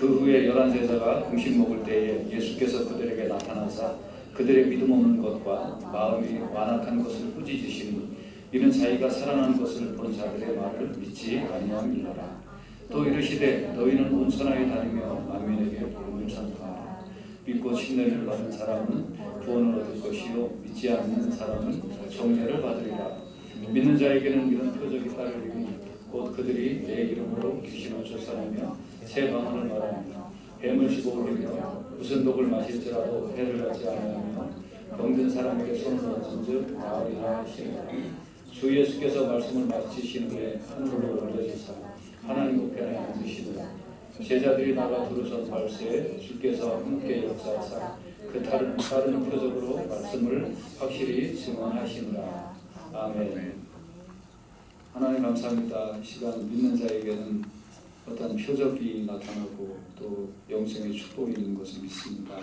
그 후에 11 제자가 음식 먹을 때에 예수께서 그들에게 나타나사 그들의 믿음 없는 것과 마음이 완악한 것을 꾸짖으시니 이는 자기가 살아난 것을 본 자들의 말을 믿지 아니함이니라. 또 이르시되 너희는 온천하에 다니며 만민에게 복음을 전파하라. 믿고 침례를 받은 사람은 구원을 얻을 것이요 믿지 않는 사람은 정죄를 받으리라. 믿는 자에게는 이런 표적이 따르리니 곧 그들이 내 이름으로 귀신을 쫓아내며 새 방언을 말하며 뱀을 집어올리며 무슨 독을 마실지라도 해를 받지 아니하며 병든 사람에게 손을 얹은즉 나으리라 하시니라. 주 예수께서 말씀을 마치신 후에 하늘로 올려지사 하나님 우편에 앉으시더라. 제자들이 나가 두루선 발세에 주께서 함께 역사하사 그 다른 표적으로 말씀을 확실히 증언하시느라. 아멘. 하나님 감사합니다. 이 시간 믿는 자에게는 어떤 표적이 나타나고 또 영생의 축복이 있는 것을 믿습니다.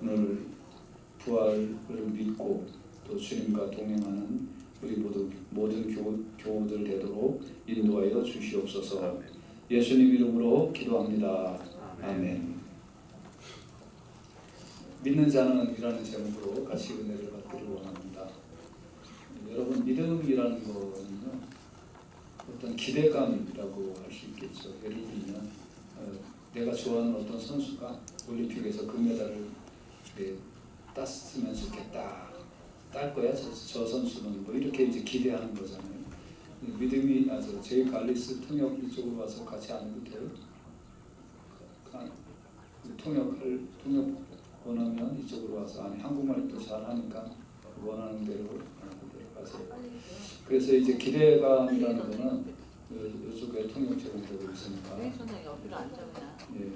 오늘 부활을 믿고 또 주님과 동행하는 우리 모든 교우들 되도록 인도하여 주시옵소서. 예수님 이름으로 기도합니다. 아멘. 믿는 자는 이라는 제목으로 같이 은혜를 받기를 원합니다. 여러분, 믿음이라는 거는요, 어떤 기대감이라고 할 수 있겠죠. 예를 들면 내가 좋아하는 어떤 선수가 올림픽에서 금메달을 땄으면 좋겠다, 딸 거야 저 선수는, 뭐 이렇게 이제 기대하는 거잖아요. 믿음이 제이 갈리스 통역 이쪽으로 와서 같이 안 해도 돼요? 통역 원하면 이쪽으로 와서, 아니 한국말도 잘하니까 원하는 대로 가세요. 그래서 이제 기대감이라는 거는 이쪽에 통역 제공되고 있으니까. 예.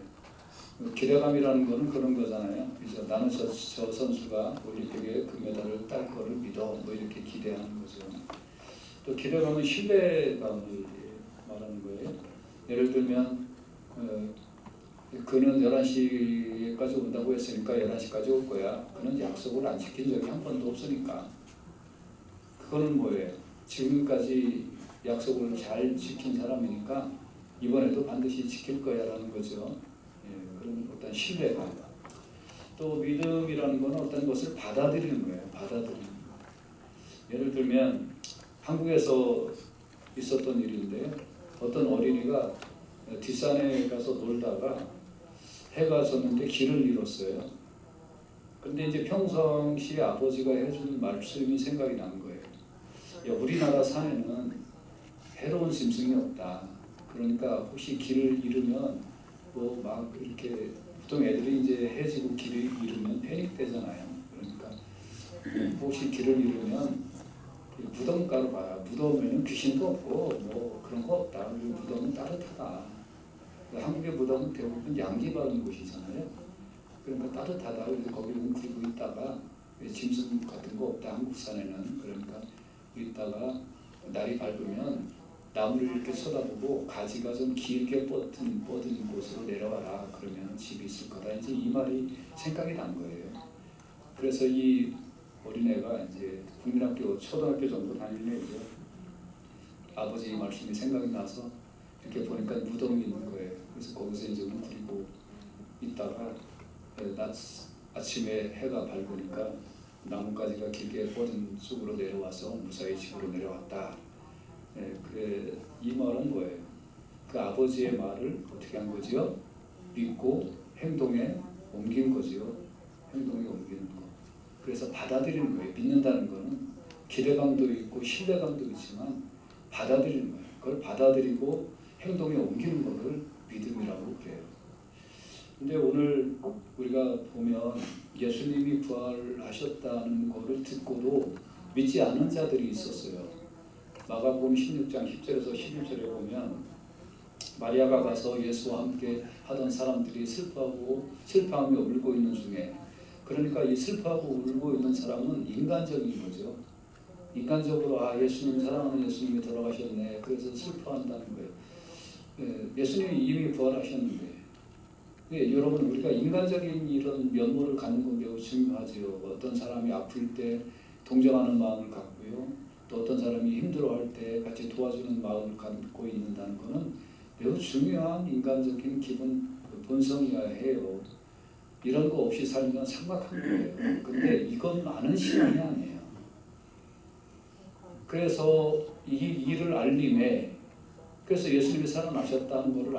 기대감이라는 거는 그런 거잖아요. 그래서 나는 저 선수가 올림픽에 금메달을 딸 거를 믿어, 뭐 이렇게 기대하는 거죠. 또 기대감은 신뢰감을 말하는 거예요. 예를 들면 그는 11시까지 온다고 했으니까 11시까지 올 거야. 그는 약속을 안 지킨 적이 한 번도 없으니까. 그거는 뭐예요? 지금까지 약속을 잘 지킨 사람이니까 이번에도 반드시 지킬 거야 라는 거죠. 예, 그런 어떤 신뢰감. 또 믿음이라는 거는 어떤 것을 받아들이는 거예요. 받아들이는 거. 예를 들면 한국에서 있었던 일인데, 어떤 어린이가 뒷산에 가서 놀다가 해가 졌는데 길을 잃었어요. 근데 이제 평상시에 아버지가 해준 말씀이 생각이 난 거예요. 야, 우리나라 산에는 해로운 짐승이 없다. 그러니까 혹시 길을 잃으면 뭐 막 이렇게, 보통 애들이 이제 해지고 길을 잃으면 패닉되잖아요. 그러니까 혹시 길을 잃으면 무덤가로 가라. 무덤에는 귀신도 없고 뭐 그런 거 없다. 그리고 무덤은 따뜻하다. 한국의 무덤은 대부분 양기 바른 곳이잖아요. 그러니까 따뜻하다. 그래서 거기 웅크리고 있다가 짐승 같은 거 없다. 한국 산에는. 그러니까 있다가 날이 밝으면 나무를 이렇게 쳐다보고 가지가 좀 길게 뻗은 곳으로 내려와라. 그러면 집이 있을 거다. 이제 이 말이 생각이 난 거예요. 그래서 이 어린애가 이제 국민학교 초등학교 정도 다니는 애죠. 아버지 말씀이 생각이 나서 이렇게 보니까 무덤이 있는 거예요. 그래서 거기서 이제 웅크리고 있다가 아침에 해가 밝으니까 나뭇가지가 길게 뻗은 숲으로 내려와서 무사히 집으로 내려왔다. 예, 그래, 이 말은 뭐예요? 그 아버지의 말을 어떻게 한 거지요? 믿고 행동에 옮긴 거지요. 행동에 옮기는 거. 그래서 받아들이는 거예요. 믿는다는 거는 기대감도 있고 신뢰감도 있지만 받아들이는 거예요. 그걸 받아들이고 행동에 옮기는 것을 믿음이라고 그래요. 근데 오늘 우리가 보면 예수님이 부활하셨다는 것을 듣고도 믿지 않은 자들이 있었어요. 마가복음 16장 10절에서 11절에 보면 마리아가 가서 예수와 함께 하던 사람들이 슬퍼하며 울고 있는 중에, 그러니까 이 슬퍼하고 울고 있는 사람은 인간적인 거죠. 인간적으로 예수님, 사랑하는 예수님이 돌아가셨네. 그래서 슬퍼한다는 거예요. 예수님이 이미 부활하셨는데, 여러분, 우리가 인간적인 이런 면모를 갖는 건 매우 중요하죠. 어떤 사람이 아플 때 동정하는 마음을 갖고요. 또 어떤 사람이 힘들어할 때 같이 도와주는 마음을 갖고 있는다는 것은 매우 중요한 인간적인 기본 본성이어야 해요. 이런 거 없이 살면 삭막한 거예요. 근데 이건 많은 시간이 아니에요. 그래서 이 일을 알림에, 그래서 예수님이 살아나셨다는 것을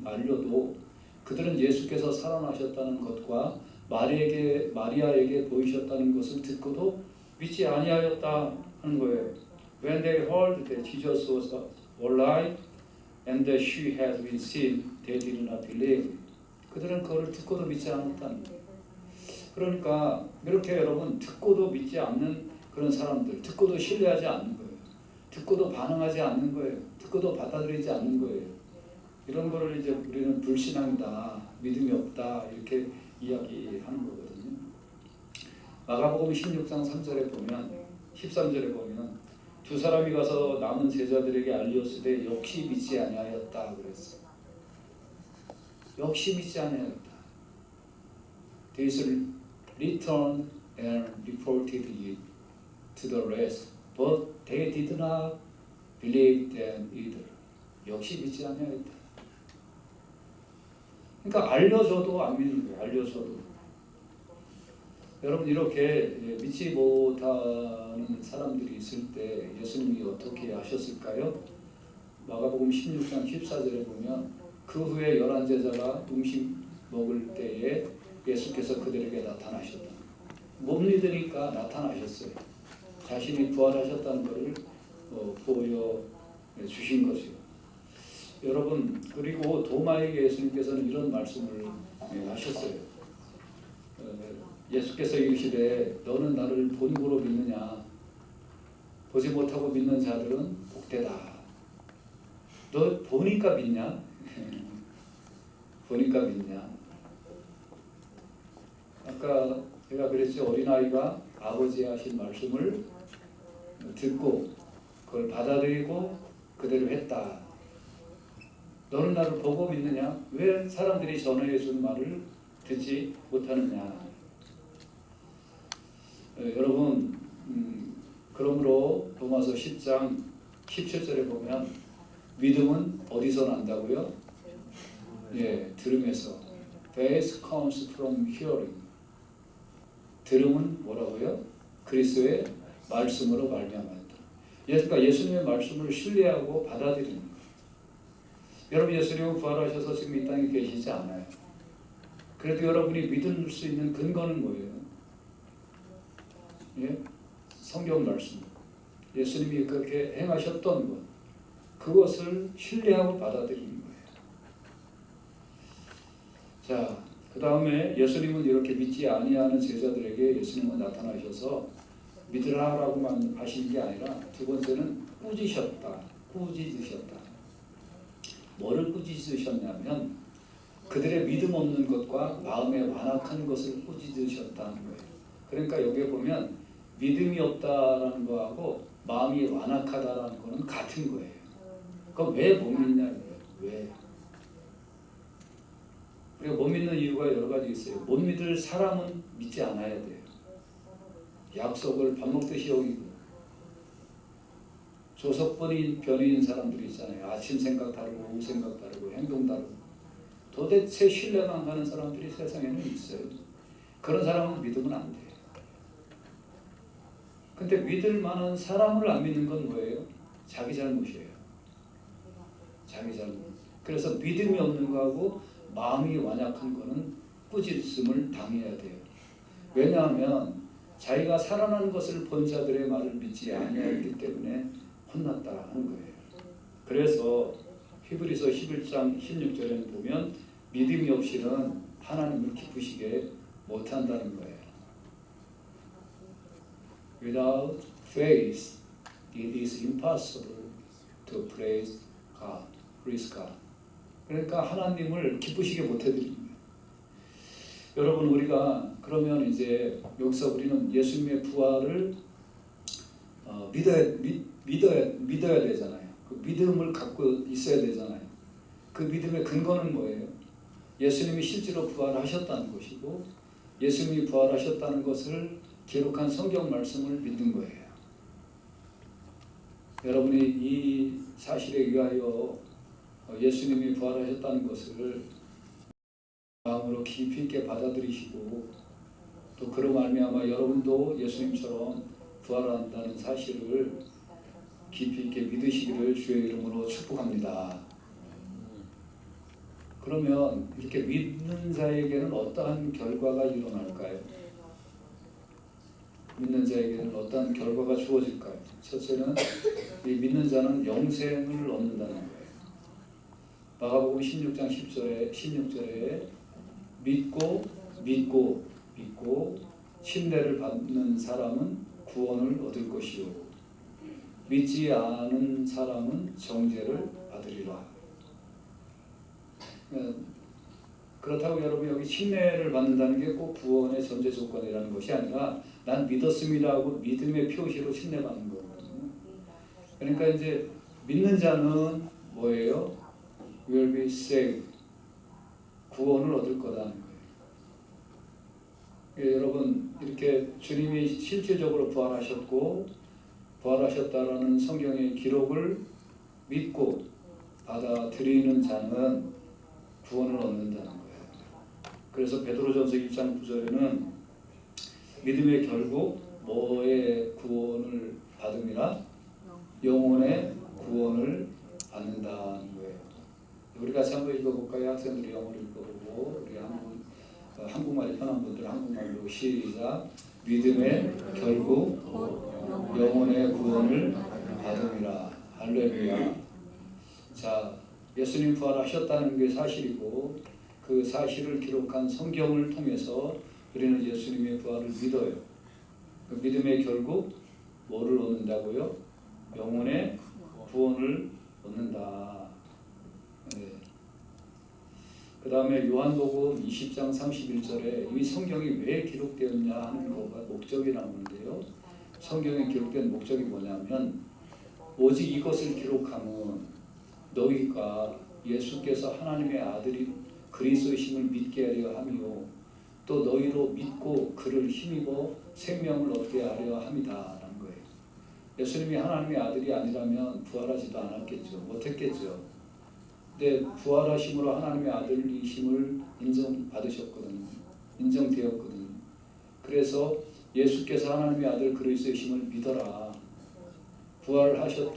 알려도 그들은 예수께서 살아나셨다는 것과 마리아에게 보이셨다는 것을 듣고도 믿지 아니하였다 하는 거예요. When they heard that Jesus was alive and that she had been seen, they did not believe. 그들은 그걸 듣고도 믿지 않았다는 거예요. 그러니까 이렇게 여러분 듣고도 믿지 않는 그런 사람들, 듣고도 신뢰하지 않는 거예요. 듣고도 반응하지 않는 거예요. 듣고도 받아들이지 않는 거예요. 이런 거를 이제 우리는 불신앙이다, 믿음이 없다 이렇게 이야기하는 거거든요. 마가복음 16장 3절에 보면 13절에 보면 두 사람이 가서 남은 제자들에게 알렸으되 역시 믿지 아니하였다 그랬어요. 역시 믿지 아니하였다. They returned and reported it to the rest, but they did not believe them either. 역시 믿지 아니하였다. 그러니까 알려줘도 안 믿는 거예요. 알려줘도. 여러분 이렇게 믿지 못하는 사람들이 있을 때 예수님이 어떻게 하셨을까요? 마가복음 16장 14절에 보면 그 후에 11제자가 음식 먹을 때에 예수께서 그들에게 나타나셨다. 못 믿으니까 나타나셨어요. 자신이 부활하셨다는 것을 보여주신 것이요. 여러분 그리고 도마에게 예수님께서는 이런 말씀을 하셨어요. 예수께서 이르시되 너는 나를 본고로 믿느냐? 보지 못하고 믿는 자들은 복되다. 너 보니까 믿냐? 보니까 믿냐? 아까 제가 그랬죠. 어린아이가 아버지 하신 말씀을 듣고 그걸 받아들이고 그대로 했다. 너는 나를 보고 믿느냐? 왜 사람들이 전해 준 말을 듣지 못하느냐? 여러분 그러므로 로마서 10장 17절에 보면 믿음은 어디서 난다고요? 예, 들음에서. Faith comes from hearing. 들음은 뭐라고요? 그리스도의 말씀으로 말미암았다. 그러니까 예수님의 말씀을 신뢰하고 받아들이는 거예요. 여러분 예수님은 부활하셔서 지금 이 땅에 계시지 않아요. 그래도 여러분이 믿을 수 있는 근거는 뭐예요? 예? 성경 말씀. 예수님이 그렇게 행하셨던 것. 그것을 신뢰하고 받아들이는 거예요. 자, 그 다음에 예수님은 이렇게 믿지 아니하는 제자들에게 예수님은 나타나셔서 믿으라라고만 하시는 게 아니라 두 번째는 꾸짖으셨다. 뭐를 꾸짖으셨냐면 그들의 믿음 없는 것과 마음에 완악한 것을 꾸짖으셨다는 거예요. 그러니까 여기에 보면 믿음이 없다라는 거하고 마음이 완악하다라는 거는 같은 거예요. 그럼 왜 못 믿냐? 왜? 우리가 못 믿는 이유가 여러 가지 있어요. 못 믿을 사람은 믿지 않아야 돼요. 약속을 밥 먹듯이 여기고 조석변인 사람들이 있잖아요. 아침 생각 다르고 오후 생각 다르고 행동 다르고 도대체 신뢰만 가는 사람들이 세상에는 있어요. 그런 사람은 믿으면 안 돼요. 근데 믿을 만한 사람을 안 믿는 건 뭐예요? 자기 잘못이에요. 자기 잘못. 그래서 믿음이 없는 거하고 마음이 완약한 거는 꾸짖음을 당해야 돼요. 왜냐하면 자기가 살아난 것을 본 자들의 말을 믿지 아니하기 때문에 혼났다 하는 거예요. 그래서 히브리서 11장 16절에는 보면 믿음이 없이는 하나님을 기쁘시게 못한다는 거예요. Without faith, it is impossible to please God. 그러니까 하나님을 기쁘시게 못해드립니다. 여러분 우리가 그러면 이제 여기서 우리는 예수님의 부활을 믿어야 되잖아요. 그 믿음을 갖고 있어야 되잖아요. 그 믿음의 근거는 뭐예요? 예수님이 실제로 부활하셨다는 것이고 예수님이 부활하셨다는 것을 기록한 성경 말씀을 믿는 거예요. 여러분이 이 사실에 의하여 예수님이 부활하셨다는 것을 마음으로 깊이 있게 받아들이시고 또 그로 말미암아 여러분도 예수님처럼 부활한다는 사실을 깊이 있게 믿으시기를 주의 이름으로 축복합니다. 그러면 이렇게 믿는 자에게는 어떠한 결과가 일어날까요? 믿는 자에게는 어떠한 결과가 주어질까요? 첫째는 이 믿는 자는 영생을 얻는다는 거예요. 마가복음 16장 16절에 믿고 침례를 받는 사람은 구원을 얻을 것이요 믿지 않은 사람은 정죄를 받으리라. 그렇다고 여러분 여기 침례를 받는다는 게 꼭 구원의 전제 조건이라는 것이 아니라 난 믿었습니다 하고 믿음의 표시로 침례 받는 거거든요. 그러니까 이제 믿는 자는 뭐예요? will be saved. 구원을 얻을 거다는 거예요. 여러분 이렇게 주님이 실질적으로 부활하셨다라는 성경의 기록을 믿고 받아들이는 자는 구원을 얻는다는 거예요. 그래서 베드로전서 1장 9절에는 믿음의 결국 뭐의 구원을 받음이라? 영혼의 구원을 받는다는 거예요. 우리 같이 한번 읽어볼까요? 학생들이 영어로 읽어보고 우리 한국말이 편한 분들 한국말로 시작. 믿음의 결국 영혼의 구원을 받음이라. 할렐루야. 자, 예수님 부활하셨다는 게 사실이고 그 사실을 기록한 성경을 통해서 우리는 예수님의 부활을 믿어요. 그 믿음의 결국 뭐를 얻는다고요? 영혼의 구원을 얻는다. 네. 그 다음에 요한복음 20장 31절에 이 성경이 왜 기록되었냐 하는 거가 목적이 나오는데요. 성경에 기록된 목적이 뭐냐면 오직 이것을 기록하면 너희가 예수께서 하나님의 아들이 그리스도이심을 믿게 하려 함이요 또 너희로 믿고 그를 힘입어 생명을 얻게 하려 함이다 라는 거예요. 예수님이 하나님의 아들이 아니라면 부활하지도 않았겠죠. 못했겠죠. 근데 부활하심으로 하나님의 아들이심을 인정받으셨거든요. 인정되었거든요. 그래서 예수께서 하나님의 아들 그리스도이심을 믿어라. 부활하신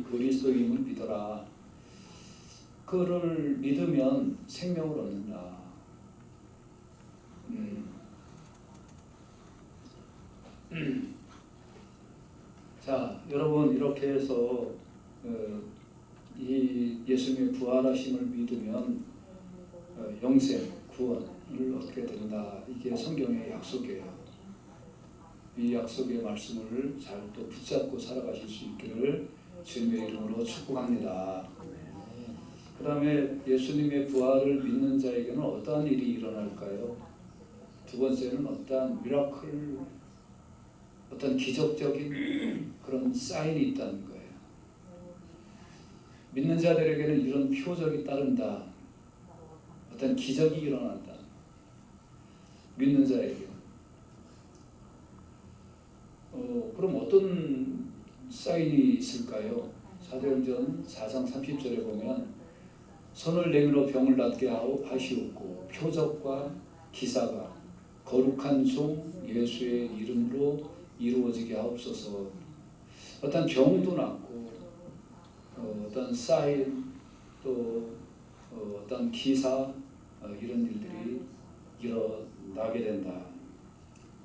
그리스도임을 믿어라. 그를 믿으면 생명을 얻는다. 자, 여러분 이렇게 해서 이 예수님의 부활하심을 믿으면 영생, 구원을 얻게 된다. 이게 성경의 약속이에요. 이 약속의 말씀을 잘 또 붙잡고 살아가실 수 있기를 주님의 이름으로 축복합니다. 그 다음에 예수님의 부활을 믿는 자에게는 어떠한 일이 일어날까요? 두 번째는 어떠한 미라클, 어떤 기적적인 그런 사인이 있다는 거예요. 믿는 자들에게는 이런 표적이 따른다. 어떤 기적이 일어난다. 믿는 자에게. 그럼 어떤 사인이 있을까요? 사도행전 4장 30절에 보면 손을 내밀어 병을 낫게 하시옵고 표적과 기사가 거룩한 종 예수의 이름으로 이루어지게 하옵소서. 어떤 병도 낫고 어떤 사인 또 어떤 기사 이런 일들이 일어나게 된다.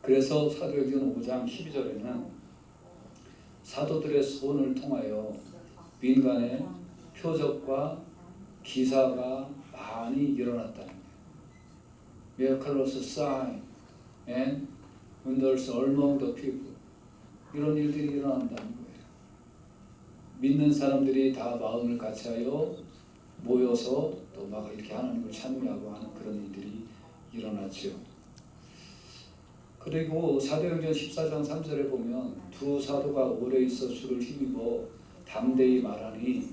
그래서 사도행전 5장 12절에는 사도들의 손을 통하여 민간의 표적과 기사가 많이 일어났다는 거예요. Miraculous sign and wonders among the people. 이런 일들이 일어난다는 거예요. 믿는 사람들이 다 마음을 같이하여 모여서 또 막 이렇게 하나님을 찬미하고 하는 그런 일들이 일어났죠. 그리고 사도행전 14장 3절에 보면 두 사도가 오래 있어 주를 힘입어 담대히 말하니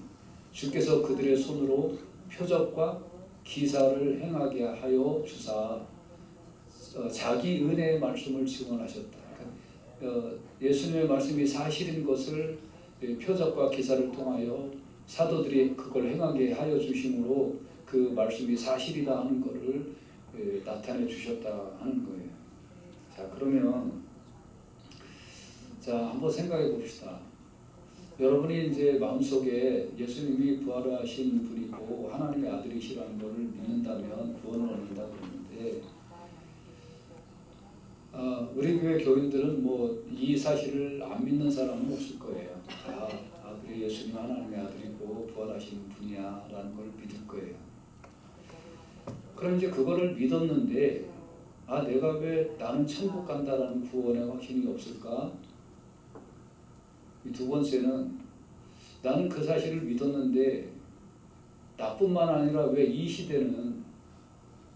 주께서 그들의 손으로 표적과 기사를 행하게 하여 주사 자기 은혜의 말씀을 증언하셨다. 예수님의 말씀이 사실인 것을 표적과 기사를 통하여 사도들이 그걸 행하게 하여 주심으로 그 말씀이 사실이다 하는 것을 나타내 주셨다 하는 거예요. 자, 그러면 자, 한번 생각해 봅시다. 여러분이 이제 마음속에 예수님이 부활하신 분이고 하나님의 아들이시라는 것을 믿는다면 구원을 얻는다 그러는데, 우리 교회 교인들은 뭐 이 사실을 안 믿는 사람은 없을 거예요. 그래, 예수님 하나님의 아들이고 부활하신 분이야 라는 걸 믿을 거예요. 그럼 이제 그거를 믿었는데, 내가 왜 나는 천국 간다라는 구원의 확신이 없을까? 두 번째는, 나는 그 사실을 믿었는데 나뿐만 아니라 왜 이 시대는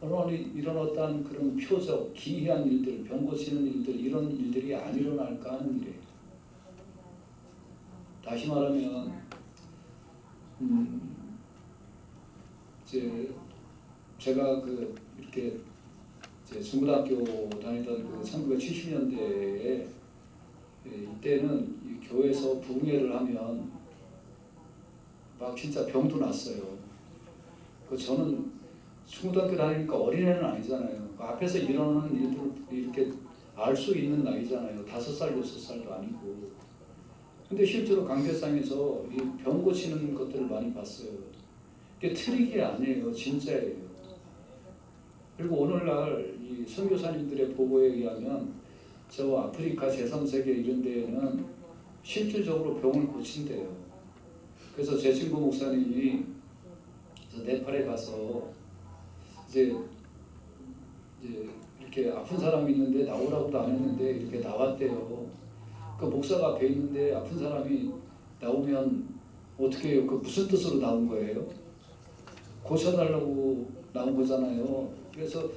이런 어떤 그런 표적, 기이한 일들, 병 고치는 일들, 이런 일들이 안 일어날까 하는 일이에요. 다시 말하면 이제 제가 이렇게 중고등학교 다니던 1970년대에 이때는 이 교회에서 부흥회를 하면 막 진짜 병도 났어요. 저는 중고등학교 다니니까 어린애는 아니잖아요. 앞에서 일어나는 일들을 이렇게 알 수 있는 나이잖아요. 5살, 6살도 아니고. 근데 실제로 강대상에서 이 병 고치는 것들을 많이 봤어요. 이게 트릭이 아니에요. 진짜예요. 그리고 오늘날 이 선교사님들의 보고에 의하면 저 아프리카 제3세계 이런 데에는 실질적으로 병을 고친대요. 그래서 제 친구 목사님이 네팔에 가서 이제 이렇게 아픈 사람이 있는데 나오라고도 안 했는데 이렇게 나왔대요. 그 목사가 앞에 있는데 아픈 사람이 나오면 어떻게 해요? 그 무슨 뜻으로 나온 거예요? 고쳐달라고 나온 거잖아요. 그래서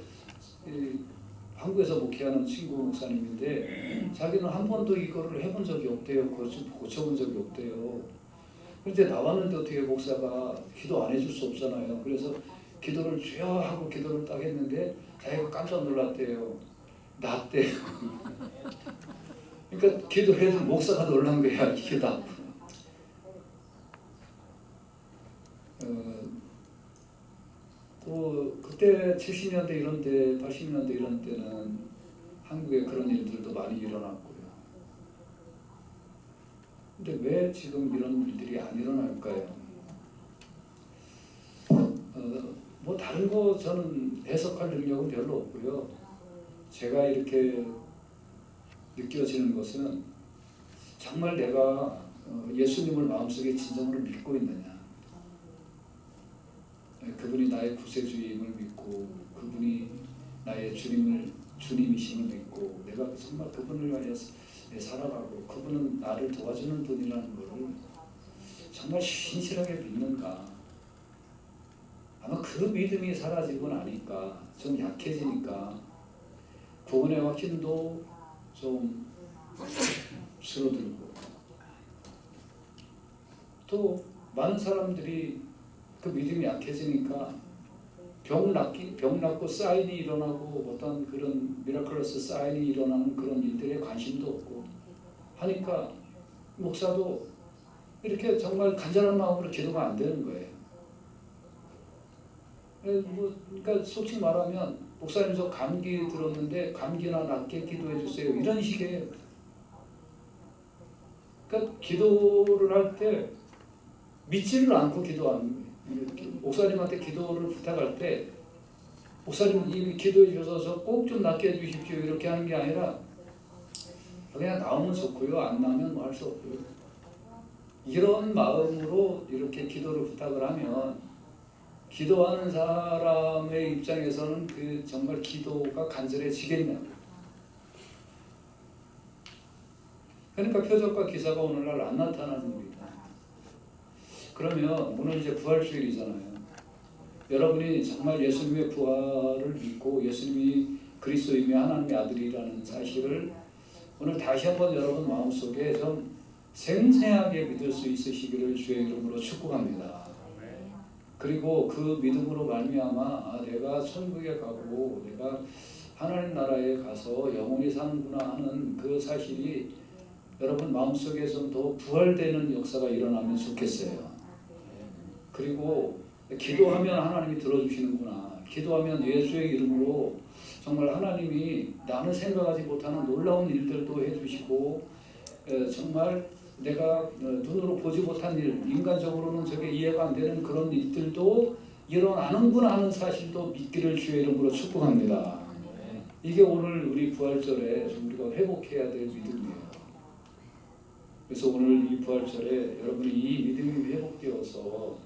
한국에서 목회하는 친구 목사님인데 자기는 한 번도 이거를 해본 적이 없대요. 고쳐본 적이 없대요. 그런데 나왔는데 어떻게 목사가 기도 안 해줄 수 없잖아요. 그래서 기도를 주여 하고 기도를 딱 했는데 자기가 깜짝 놀랐대요. 낫대요. 그러니까 기도해도 목사가 놀란 거야. 이게 나. 또 그때 70년대 이런 때, 80년대 이런 때는 한국에 그런 일들도 많이 일어났고요. 근데 왜 지금 이런 일들이 안 일어날까요? 뭐 다른 거 저는 해석할 능력은 별로 없고요. 제가 이렇게 느껴지는 것은 정말 내가 예수님을 마음속에 진정으로 믿고 있느냐, 그분이 나의 구세주임을 믿고 그분이 나의 주님이심을 믿고 내가 정말 그분을 위하여 살아가고 그분은 나를 도와주는 분이라는 것을 정말 신실하게 믿는가. 아마 그 믿음이 사라지고 나니까 좀 약해지니까 구원의 확신도 좀 줄어들고, 또 많은 사람들이 그 믿음이 약해지니까 병 낫고 사인이 일어나고 어떤 그런 미라클러스 사인이 일어나는 그런 일들에 관심도 없고 하니까 목사도 이렇게 정말 간절한 마음으로 기도가 안 되는 거예요. 그러니까 솔직히 말하면 목사님 저 감기 들었는데 감기나 낫게 기도해 주세요 이런 식이에요. 그러니까 기도를 할 때 믿지를 않고 기도하는 거예요. 목사님한테 기도를 부탁할 때 목사님 이 기도해 주셔서 꼭 좀 낫게 해주십시오 이렇게 하는 게 아니라 그냥 나오면 좋고요, 안 나오면 뭐 할 수 없고요. 이런 마음으로 이렇게 기도를 부탁을 하면 기도하는 사람의 입장에서는 그 정말 기도가 간절해지겠냐고. 그러니까 표적과 기사가 오늘날 안 나타나는 겁니다. 그러면 오늘 이제 부활주일이잖아요. 여러분이 정말 예수님의 부활을 믿고 예수님이 그리스도이며 하나님의 아들이라는 사실을 오늘 다시 한번 여러분 마음속에 좀 생생하게 믿을 수 있으시기를 주의 이름으로 축복합니다. 그리고 그 믿음으로 말미암아 내가 천국에 가고 내가 하나님 나라에 가서 영원히 사는구나 하는 그 사실이 여러분 마음속에 좀 더 부활되는 역사가 일어나면 좋겠어요. 그리고 기도하면 하나님이 들어주시는구나. 기도하면 예수의 이름으로 정말 하나님이 나는 생각하지 못하는 놀라운 일들도 해주시고 정말 내가 눈으로 보지 못한 일, 인간적으로는 저게 이해가 안 되는 그런 일들도 일어나는구나 하는 사실도 믿기를 주의 이름으로 축복합니다. 이게 오늘 우리 부활절에 우리가 회복해야 될 믿음이에요. 그래서 오늘 이 부활절에 여러분이 이 믿음이 회복되어서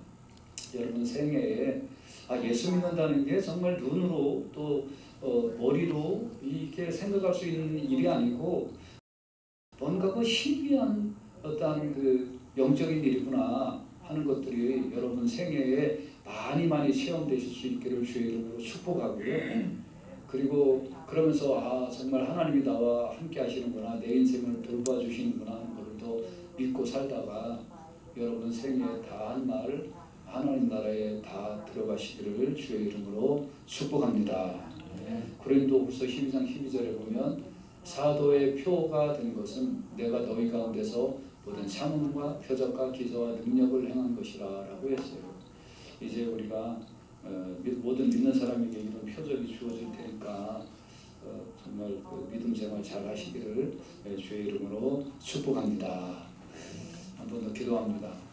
여러분 생애에 예수 믿는다는 게 정말 눈으로 또 머리로 이렇게 생각할 수 있는 일이 아니고 뭔가 그 희귀한 어떤 그 영적인 일이구나 하는 것들이 여러분 생애에 많이 체험되실 수 있기를 주의 이름으로 축복하고요. 그리고 그러면서 정말 하나님이 나와 함께 하시는구나, 내 인생을 돌봐주시는구나 하는 것을 더 믿고 살다가 여러분 생애에 다 한 날 하나님 나라에 다 들어가시기를 주의 이름으로 축복합니다. 고린도후서 12장 12절에 보면 사도의 표가 된 것은 내가 너희 가운데서 모든 참음과 표적과 기사와 능력을 행한 것이라 라고 했어요. 이제 우리가 모든 믿는 사람에게 이런 표적이 주어질 테니까 정말 그 믿음 생활 잘 하시기를 주의 이름으로 축복합니다. 한 번 더 기도합니다.